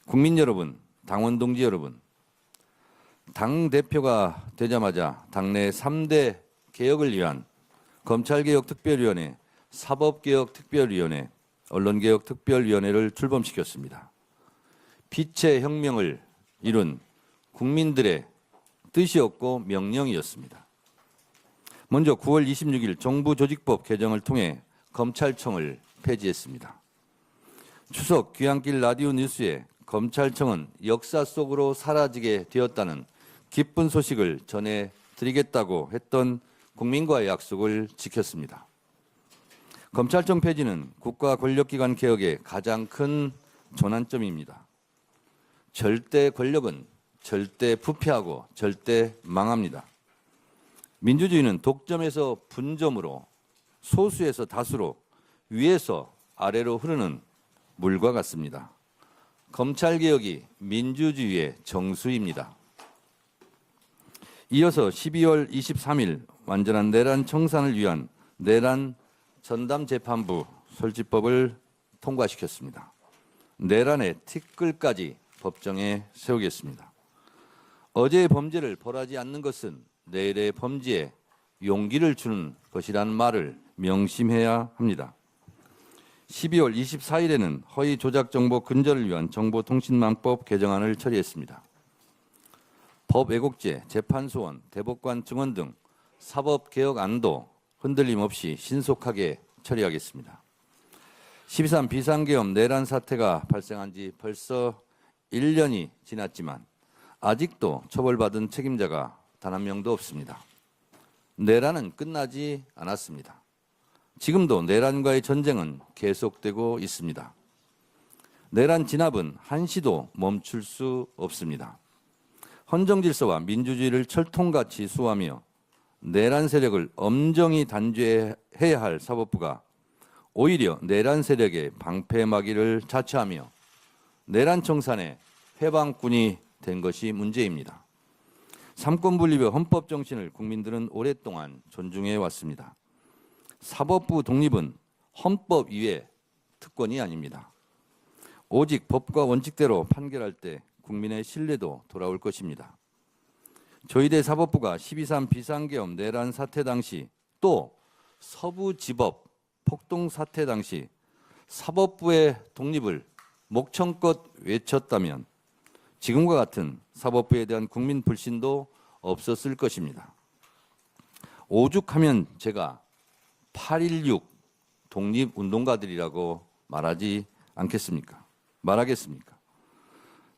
국민 여러분, 당원 동지 여러분, 당대표가 되자마자 당내 3대 개혁을 위한 검찰개혁특별위원회, 사법개혁특별위원회, 언론개혁특별위원회를 출범시켰습니다. 빛의 혁명을 이룬 국민들의 뜻이었고 명령이었습니다. 먼저 9월 26일 정부조직법 개정을 통해 검찰청을 폐지했습니다. 추석 귀향길 라디오 뉴스에 검찰청은 역사 속으로 사라지게 되었다는 기쁜 소식을 전해드리겠다고 했던 국민과의 약속을 지켰습니다. 검찰청 폐지는 국가 권력기관 개혁의 가장 큰 전환점입니다. 절대 권력은 절대 부패하고 절대 망합니다. 민주주의는 독점에서 분점으로, 소수에서 다수로, 위에서 아래로 흐르는 물과 같습니다. 검찰개혁이 민주주의의 정수입니다. 이어서 12월 23일 완전한 내란 청산을 위한 내란 전담재판부 설치법을 통과시켰습니다. 내란의 티끌까지 법정에 세우겠습니다. 어제의 범죄를 벌하지 않는 것은 내일의 범죄에 용기를 주는 것이라는 말을 명심해야 합니다. 12월 24일에는 허위 조작 정보 근절을 위한 정보통신망법 개정안을 처리했습니다. 법 왜곡죄, 재판소원, 대법관 증언 등 사법개혁안도 흔들림 없이 신속하게 처리하겠습니다. 12.3 비상계엄 내란 사태가 발생한 지 벌써 1년이 지났지만 아직도 처벌받은 책임자가 단 한 명도 없습니다. 내란은 끝나지 않았습니다. 지금도 내란과의 전쟁은 계속되고 있습니다. 내란 진압은 한시도 멈출 수 없습니다. 헌정질서와 민주주의를 철통같이 수호하며 내란 세력을 엄정히 단죄해야 할 사법부가 오히려 내란 세력의 방패막이를 자처하며 내란 청산의 해방꾼이 된 것이 문제입니다. 삼권분립의 헌법 정신을 국민들은 오랫동안 존중해 왔습니다. 사법부 독립은 헌법 위의 특권이 아닙니다. 오직 법과 원칙대로 판결할 때 국민의 신뢰도 돌아올 것입니다. 조희대 사법부가 12.3 비상계엄 내란 사태 당시 또 서부지법 폭동 사태 당시 사법부의 독립을 목청껏 외쳤다면 지금과 같은 사법부에 대한 국민 불신도 없었을 것입니다. 오죽하면 제가 8.16 독립운동가들이라고 말하겠습니까?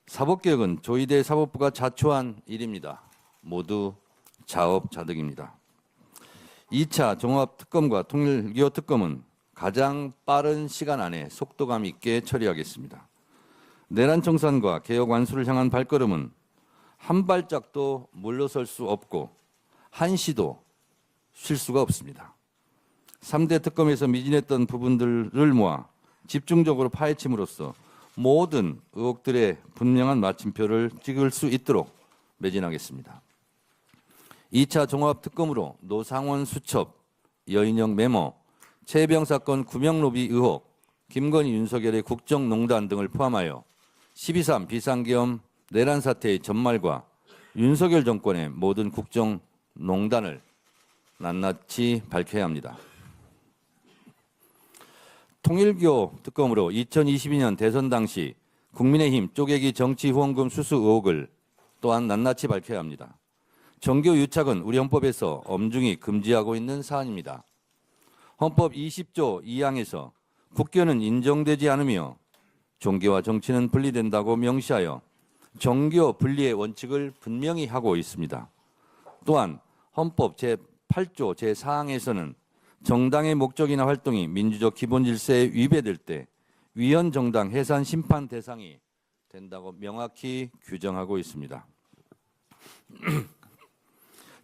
사법개혁은 조희대 사법부가 자초한 일입니다. 모두 자업자득입니다. 2차 종합특검과 통일교특검은 가장 빠른 시간 안에 속도감 있게 처리하겠습니다. 내란 청산과 개혁 완수를 향한 발걸음은 한 발짝도 물러설 수 없고 한시도 쉴 수가 없습니다. 3대 특검에서 미진했던 부분들을 모아 집중적으로 파헤침으로써 모든 의혹들의 분명한 마침표를 찍을 수 있도록 매진하겠습니다. 2차 종합특검으로 노상원 수첩, 여인영 메모, 최혜병 사건 구명로비 의혹, 김건희 윤석열의 국정농단 등을 포함하여 12.3 비상계엄 내란 사태의 전말과 윤석열 정권의 모든 국정농단을 낱낱이 밝혀야 합니다. 통일교 특검으로 2022년 대선 당시 국민의힘 쪼개기 정치 후원금 수수 의혹을 또한 낱낱이 밝혀야 합니다. 정교 유착은 우리 헌법에서 엄중히 금지하고 있는 사안입니다. 헌법 20조 2항에서 국교는 인정되지 않으며 종교와 정치는 분리된다고 명시하여 정교 분리의 원칙을 분명히 하고 있습니다. 또한 헌법 제8조 제4항에서는 정당의 목적이나 활동이 민주적 기본 질서에 위배될 때 위헌 정당 해산 심판 대상이 된다고 명확히 규정하고 있습니다.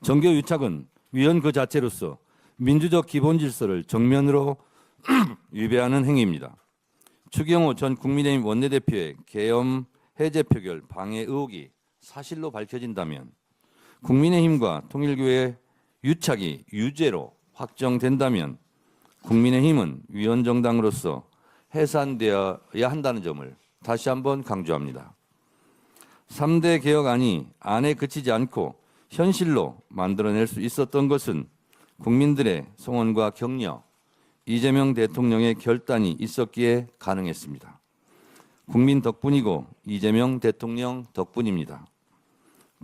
정교 유착은 위헌 그 자체로서 민주적 기본 질서를 정면으로 위배하는 행위입니다. 추경호 전 국민의힘 원내대표의 계엄 해제 표결 방해 의혹이 사실로 밝혀진다면 국민의힘과 통일교의 유착이 유죄로 확정된다면 국민의힘은 위헌정당으로서 해산되어야 한다는 점을 다시 한번 강조합니다. 3대 개혁안이 안에 그치지 않고 현실로 만들어낼 수 있었던 것은 국민들의 소원과 격려, 이재명 대통령의 결단이 있었기에 가능했습니다. 국민 덕분이고 이재명 대통령 덕분입니다.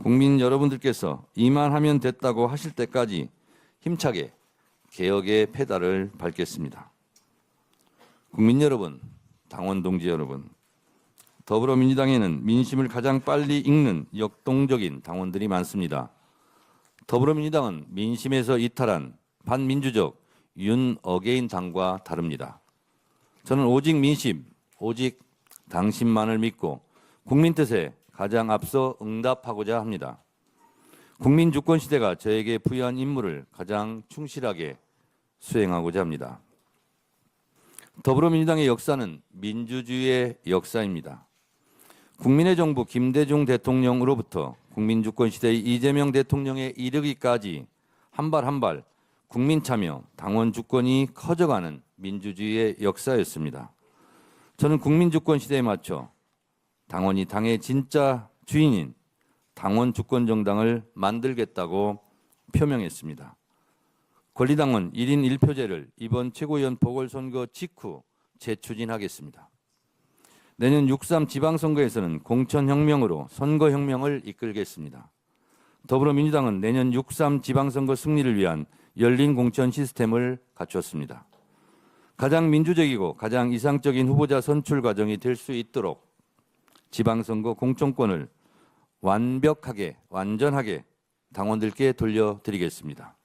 국민 여러분들께서 이만하면 됐다고 하실 때까지 힘차게 개혁의 페달을 밟겠습니다. 국민 여러분, 당원 동지 여러분, 더불어민주당에는 민심을 가장 빨리 읽는 역동적인 당원들이 많습니다. 더불어민주당은 민심에서 이탈한 반민주적 윤어게인 당과 다릅니다. 저는 오직 민심, 오직 당신만을 믿고 국민 뜻에 가장 앞서 응답하고자 합니다. 국민 주권 시대가 저에게 부여한 임무를 가장 충실하게 수행하고자 합니다. 더불어민주당의 역사는 민주주의의 역사입니다. 국민의 정부 김대중 대통령으로부터 국민 주권 시대의 이재명 대통령에 이르기까지 한 발 한 발 국민 참여, 당원 주권이 커져가는 민주주의의 역사였습니다. 저는 국민 주권 시대에 맞춰 당원이 당의 진짜 주인인 당원 주권 정당을 만들겠다고 표명했습니다. 권리당원 1인 1표제를 이번 최고위원 보궐선거 직후 재추진하겠습니다. 내년 6.3 지방선거에서는 공천혁명으로 선거혁명을 이끌겠습니다. 더불어민주당은 내년 6.3 지방선거 승리를 위한 열린 공천 시스템을 갖추었습니다. 가장 민주적이고 가장 이상적인 후보자 선출 과정이 될 수 있도록 지방선거 공천권을 완벽하게, 완전하게 당원들께 돌려드리겠습니다.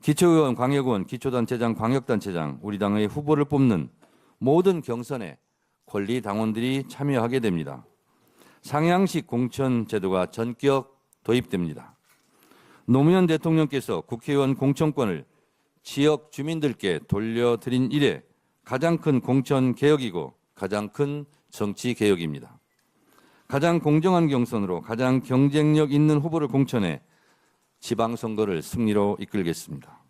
기초의원, 광역의원, 기초단체장, 광역단체장, 우리 당의 후보를 뽑는 모든 경선에 권리 당원들이 참여하게 됩니다. 상향식 공천 제도가 전격 도입됩니다. 노무현 대통령께서 국회의원 공천권을 지역 주민들께 돌려드린 이래 가장 큰 공천 개혁이고 가장 큰 정치 개혁입니다. 가장 공정한 경선으로 가장 경쟁력 있는 후보를 공천해 지방선거를 승리로 이끌겠습니다.